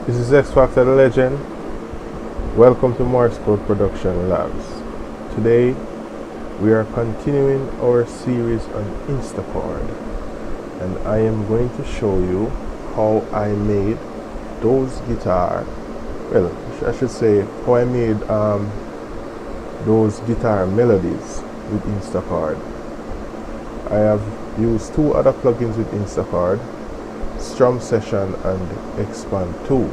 This is X Factor the Legend. Welcome to Morse Code Production Labs. Today we are continuing our series on InstaChord, and I am going to show you how I made those guitar, well, I should say how I made those guitar melodies with InstaChord. I have used two other plugins with InstaChord, Strum Session and Expand 2.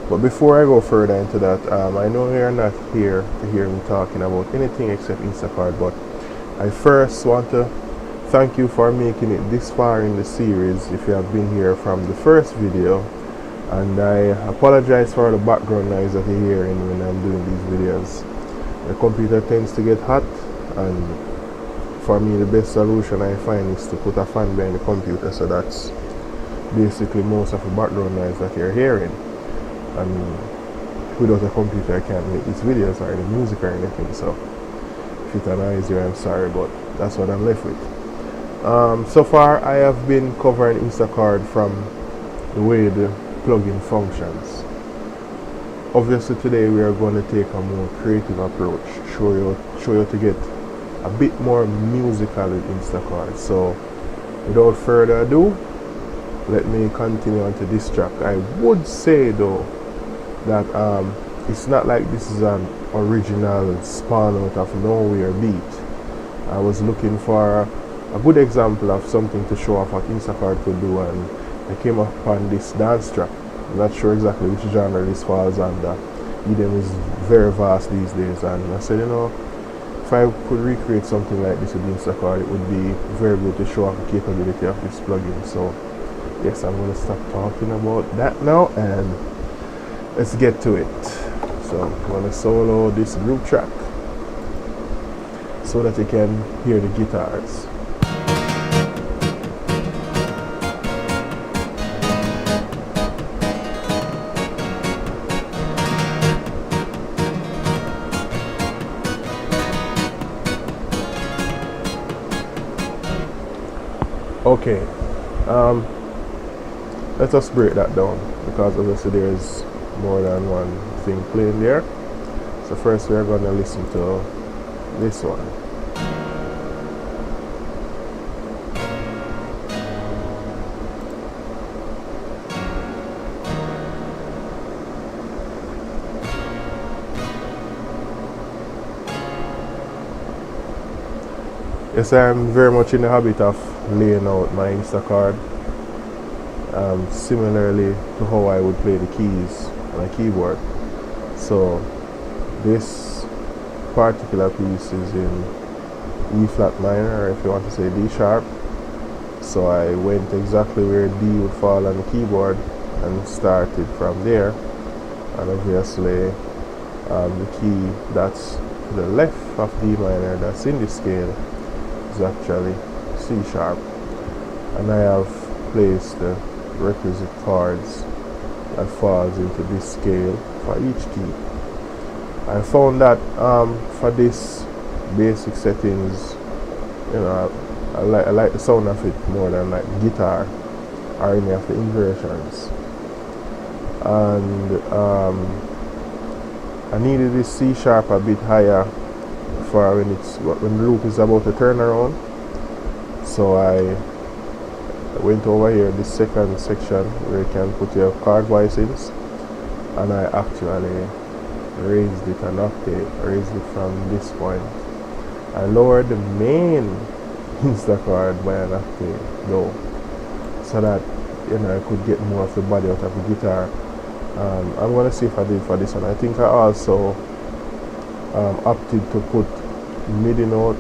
But before I go further into that, I know you're not here to hear me talking about anything except InstaChord, but I first want to thank you for making it this far in the series if you have been here from the first video, and I apologize for the background noise that you're hearing when I'm doing these videos. The computer tends to get hot, and for me the best solution I find is to put a fan behind the computer, so that's basically most of the background noise that you're hearing. And without a computer I can't make these videos or any music or anything, so if it annoys you, I'm sorry, but that's what I'm left with. So far I have been covering InstaChord from the way the plugin functions. Obviously today we are going to take a more creative approach, show you to get a bit more musical with InstaChord. So without further ado, let me continue on to this track. I would say though that it's not like this is an original spawn out of nowhere beat. I was looking for a good example of something to show off what InstaChord could do, and I came upon this dance track. I'm not sure exactly which genre this falls under. EDM is very vast these days, and I said, you know, if I could recreate something like this with InstaChord, it would be very good to show off the capability of this plugin. So yes, I'm going to stop talking about that now and let's get to it. So I'm going to solo this group track so that you can hear the guitars. Okay, let us break that down, because obviously there's more than one thing playing there. So first we are going to listen to this one. Yes, I'm very much in the habit of laying out my InstaChord similarly to how I would play the keys on a keyboard. So this particular piece is in E flat minor, or if you want to say D sharp. So I went exactly where D would fall on the keyboard and started from there. And obviously the key that's to the left of D minor that's in this scale is actually C sharp, and I have placed the requisite chords that falls into this scale for each key. I found that for this basic settings, you know, I like the sound of it more than like guitar or any of the inversions, and I needed this C sharp a bit higher for when the loop is about to turn around. So I went over here, this second section where you can put your chord voicings, and I actually raised it an octave, raised it from this point. I lowered the main InstaChord by an octave though, so that, you know, I could get more of the body out of the guitar. I'm going to see if I did for this one. I think I also opted to put MIDI note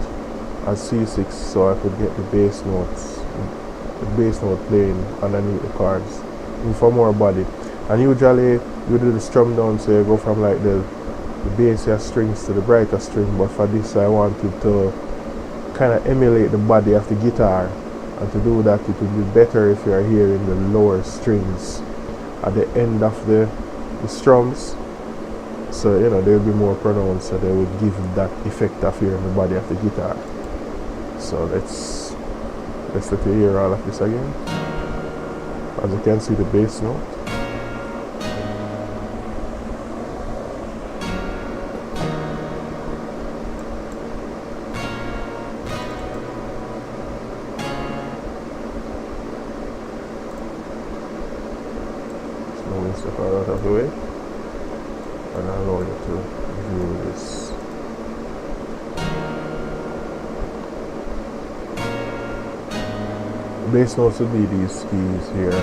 as C6 so I could get the bass note playing underneath the chords for more body. And usually you do the strum down, so you go from like the bassier strings to the brighter string, but for this I wanted to kind of emulate the body of the guitar, and to do that it would be better if you are hearing the lower strings at the end of the strums. So, you know, they will be more pronounced, so they will give that effect of hearing the body of the guitar. So let's let you hear all of this again. As you can see, the bass note. move InstaChord out of the way and allow you to view this. Bass notes would be these keys here,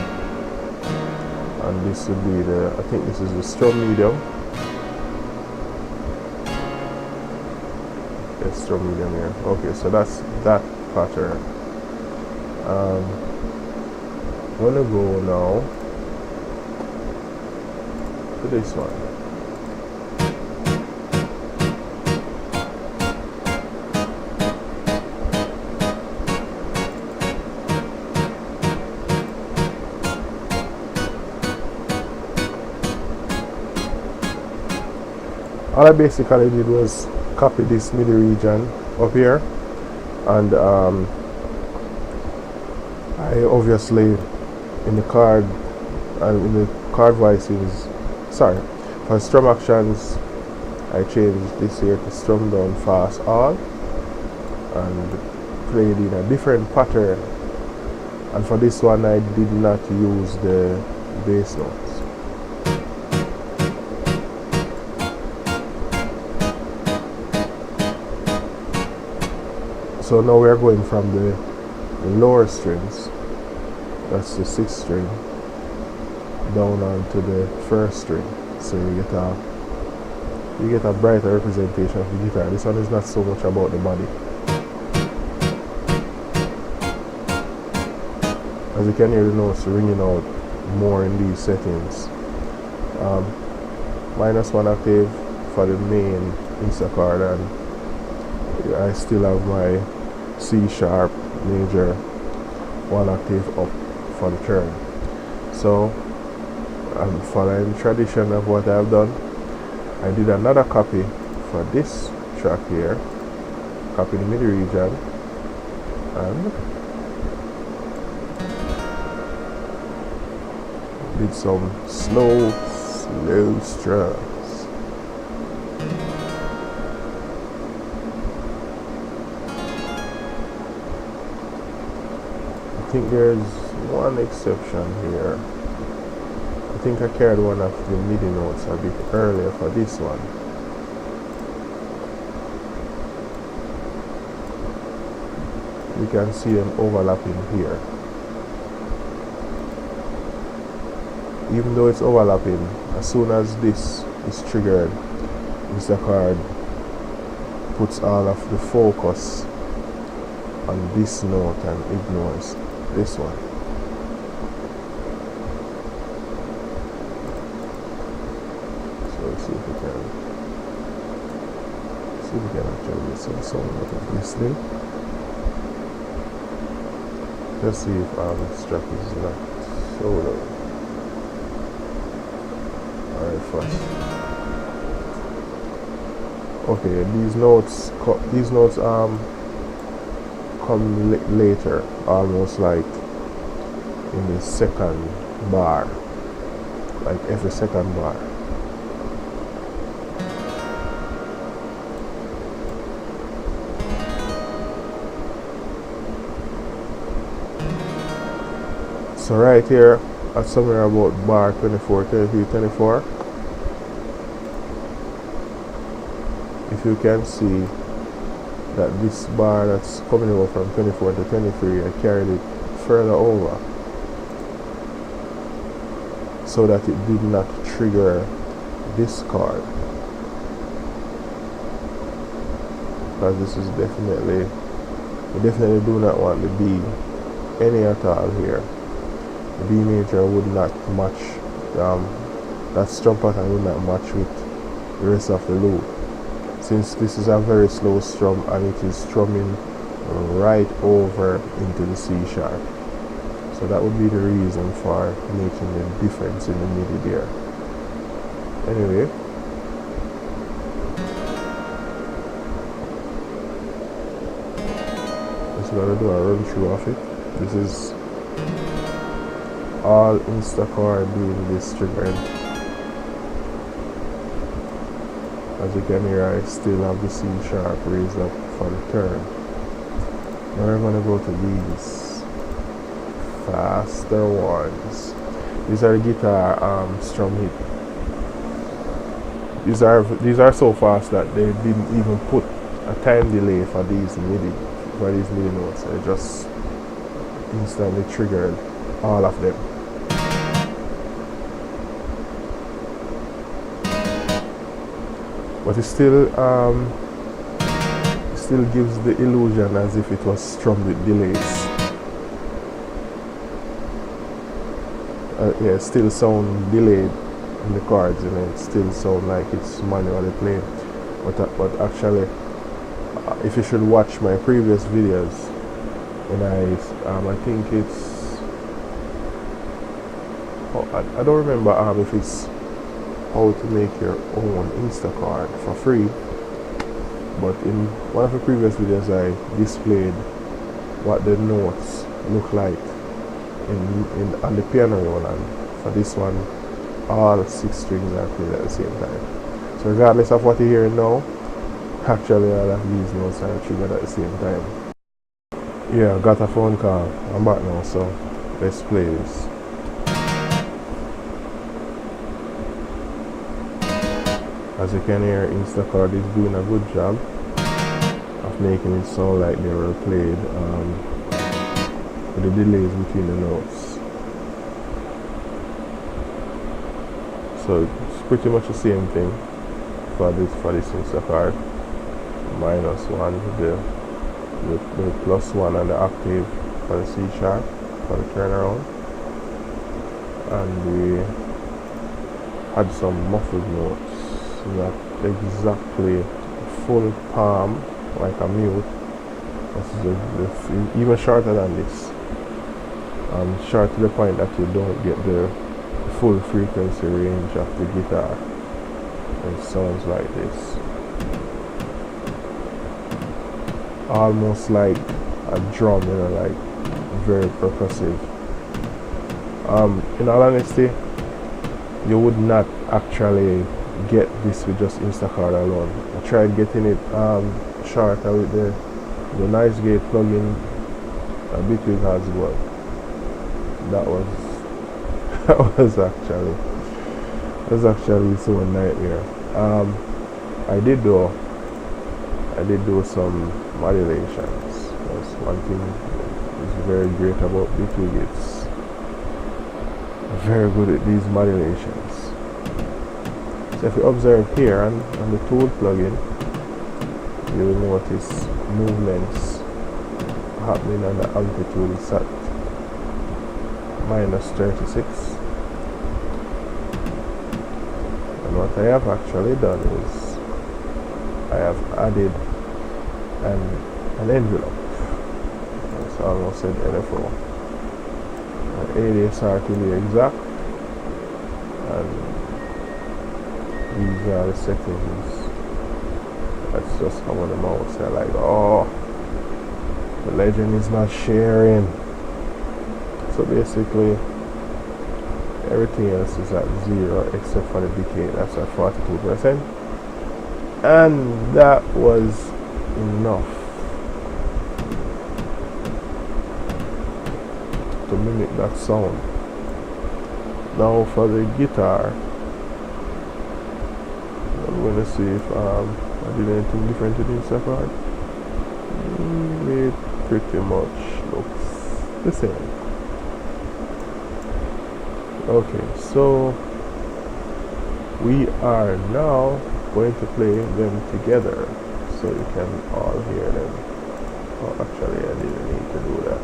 and this would be the, I think this is the strum medium. Yes, strum medium here. Okay, so that's that pattern. I'm gonna go now to this one. All I basically did was copy this MIDI region up here, and I obviously in the chord voices, sorry, for strum actions I changed this here to strum down fast all and played in a different pattern, and for this one I did not use the bass notes. So now we are going from the lower strings, that's the 6th string, down onto the 1st string. So you get a brighter representation of the guitar. This one is not so much about the body. As you can hear the notes ringing out more in these settings. -1 octave for the main InstaChord, and I still have my C sharp major 1 octave up for the third. So I'm following tradition of what I've done. I did another copy for this track here, copy the MIDI region, and did some slow strums. I think there's one exception here. I think I carried one of the MIDI notes a bit earlier for this one. You can see them overlapping here. Even though it's overlapping, as soon as this is triggered, InstaChord puts all of the focus on this note and ignores this one. So let's see if we can actually get some sound out of this thing. Let's see if this track is not so low. Alright, first. Okay, these notes come later, almost like in the second bar, like every second bar. So right here at somewhere about bar 24, 23, 24, if you can see that this bar that's coming over from 24 to 23, I carried it further over so that it did not trigger this chord, because this is definitely, we definitely do not want the B any at all here. The B major would not match, that strum pattern would not match with the rest of the loop, since this is a very slow strum and it is strumming right over into the C sharp. So that would be the reason for making the difference in the MIDI there. Anyway, just gonna do a run through of it. This is all InstaChord doing this triggering. As you can hear, I still have the C sharp raised up for the third. Now we're going to go to these faster ones. These are the guitar strum hit. These are so fast that they didn't even put a time delay for these MIDI notes. They just instantly triggered all of them. But it still gives the illusion as if it was strummed with delays. Yeah, it still sound delayed in the chords, and it still sound like it's manually played. But actually, if you should watch my previous videos, when I think it's, I don't remember if it's how to make your own InstaChord for free, but in one of the previous videos I displayed what the notes look like on the piano roll, and for this one all 6 strings are played at the same time. So regardless of what you're hearing now, actually all of these notes are triggered at the same time. Yeah, I got a phone call. I'm back now, so let's play this. As you can hear, InstaChord is doing a good job of making it sound like they were played with the delays between the notes. So it's pretty much the same thing for this InstaChord. -1 the +1 on the octave for the C sharp for the turnaround, and we had some muffled notes, not exactly full palm like a mute. This is even shorter than this, short to the point that you don't get the full frequency range of the guitar. It sounds like this, almost like a drum, you know, like very percussive. In all honesty, you would not actually get this with just InstaChord alone. I tried getting it shorter with the Noise Gate plugin Bitwig has, but that was actually so a nightmare. I did do some modulations. That's one thing is very great about Bitwig. It's very good at these modulations. So if you observe here on the tool plugin, you will notice movements happening, and the amplitude is at -36. And what I have actually done is I have added an envelope. It's almost an NFO, an ADSR to be exact, and these are the settings. That's just how the mouse. They're like, oh, the legend is not sharing. So basically, everything else is at 0 except for the decay. That's at 42%, and that was enough to mimic that sound. Now for the guitar, I'm going to see if I did anything different with InstaChord. It pretty much looks the same. Okay, so we are now going to play them together so you can all hear them. Oh, actually I didn't need to do that.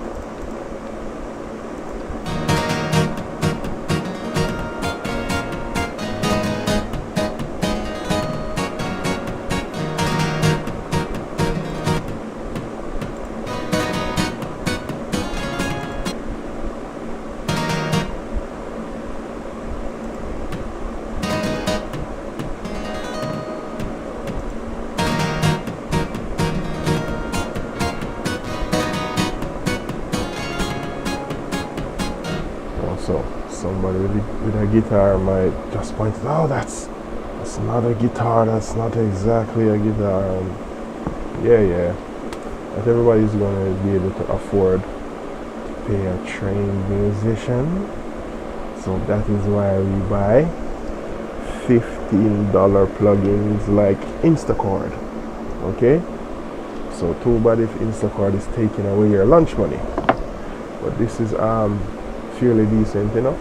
So somebody with a guitar might just point out, oh, that's not a guitar, that's not exactly a guitar. And yeah, not everybody's going to be able to afford to pay a trained musician. So that is why we buy $15 plugins like InstaChord. Okay, so too bad if InstaChord is taking away your lunch money, but this is fairly decent enough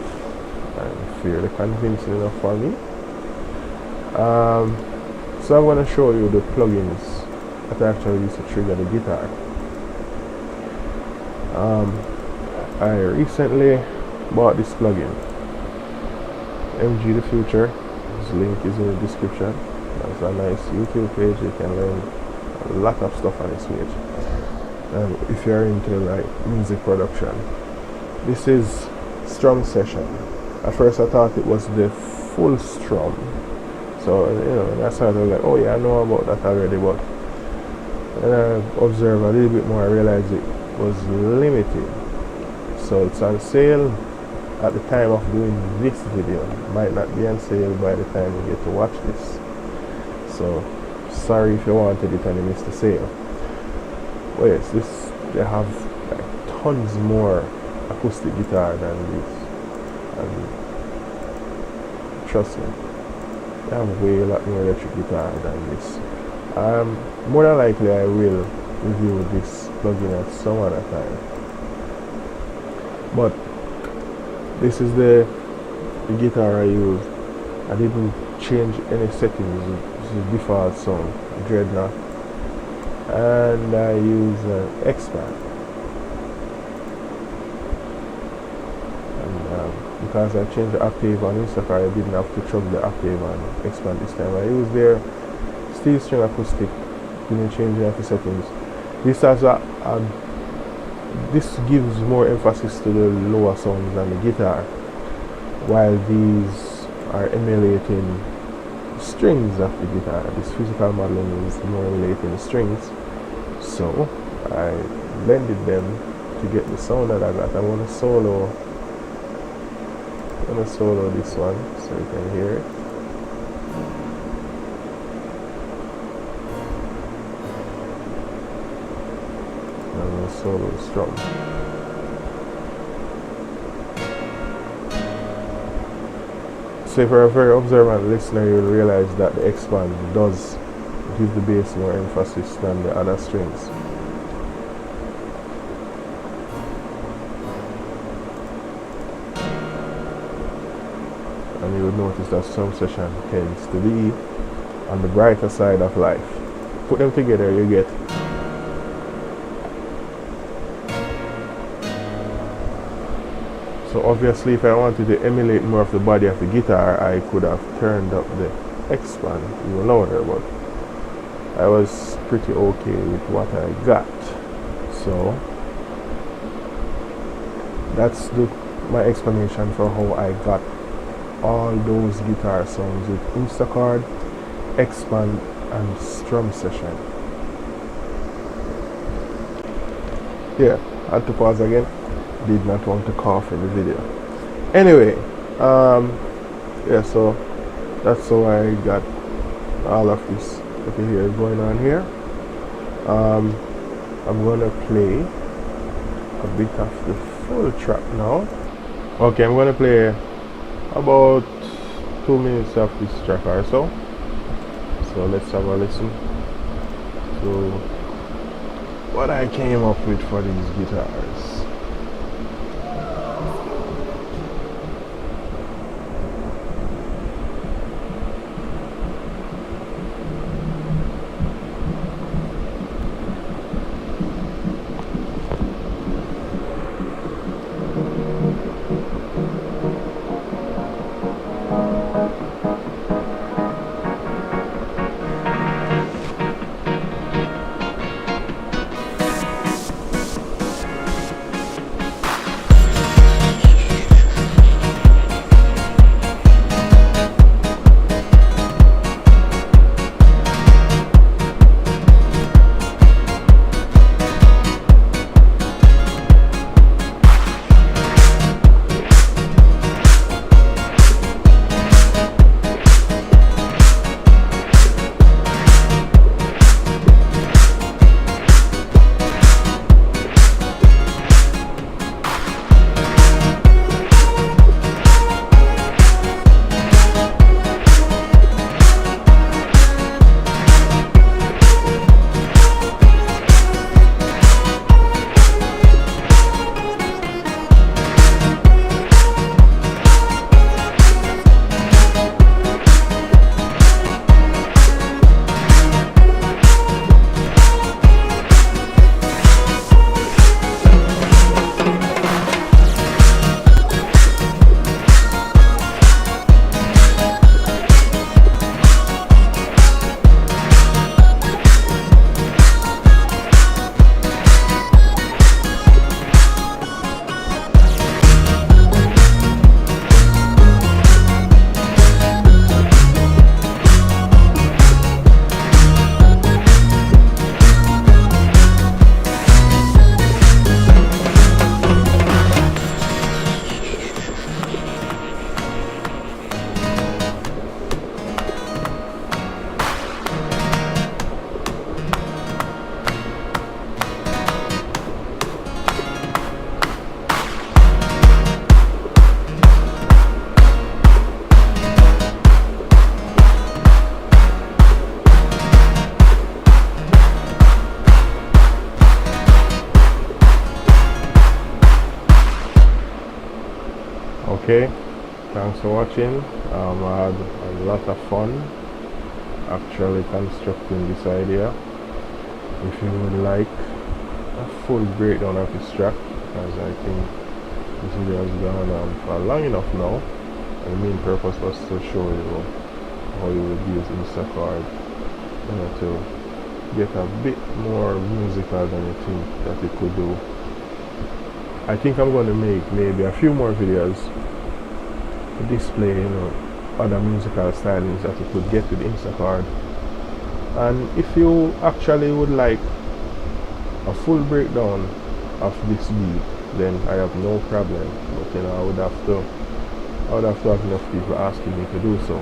and fairly convincing enough for me. So I'm going to show you the plugins that I actually use to trigger the guitar. I recently bought this plugin, MG the Future. His link is in the description. That's a nice YouTube page. You can learn a lot of stuff on this page. And if you're into like music production, this is strum session. At first I thought it was the full strum. So that's how I was like, oh yeah, I know about that already, but when I observe a little bit more, I realized it was limited. So it's on sale at the time of doing this video. It might not be on sale by the time you get to watch this. So sorry if you wanted it and you missed the sale. But yes, they have like tons more acoustic guitar than this, and trust me, they have way a lot more electric guitar than this. More than likely I will review this plugin at some other time, but this is the guitar I use. I didn't change any settings. This is default sound, Dreadnought, and I use an expand. And because I changed the octave on InstaChord, I didn't have to chug the octave and expand this time. I used their steel string acoustic, didn't change any of the settings. This has this gives more emphasis to the lower sounds than the guitar, while these are emulating strings of the guitar. This physical modeling is more emulating the strings. So I blended them to get the sound that I got. I'm gonna solo this one so you can hear it. I'm gonna solo the strum. So if you're a very observant listener, you'll realize that the expand does give the bass more emphasis than the other strings. And you would notice that some session tends to be on the brighter side of life. Put them together, you get so obviously if I wanted to emulate more of the body of the guitar, I could have turned up the expand even louder, but I was pretty okay with what I got. So that's my explanation for how I got all those guitar sounds with InstaChord, expand, and strum session. Yeah, I had to pause again. Did not want to cough in the video. Anyway, yeah, so that's how I got all of this that you hear going on here. I'm gonna play a bit of the full track now. Okay, I'm gonna play about 2 minutes of this track or so. So let's have a listen to what I came up with for these guitars. Okay, thanks for watching. I had a lot of fun actually constructing this idea. If you would like a full breakdown of this track, because I think this video has gone on for long enough now, and the main purpose was to show you how you would use InstaChord, to get a bit more musical than you think that it could do. I think I'm going to make maybe a few more videos to display, other musical stylings that you could get with InstaChord. And if you actually would like a full breakdown of this beat, then I have no problem. But I would have to have enough people asking me to do so,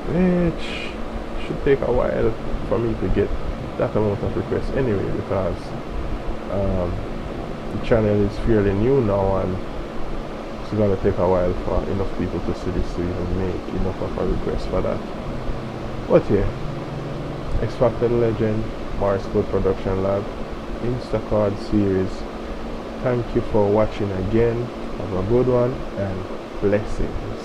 which should take a while for me to get that amount of requests anyway, because the channel is fairly new now, and it's gonna take a while for enough people to see this to even make enough of a request for that. But yeah, X Factor Legend, Morris Code Production Lab, InstaChord series. Thank you for watching again. Have a good one and blessings.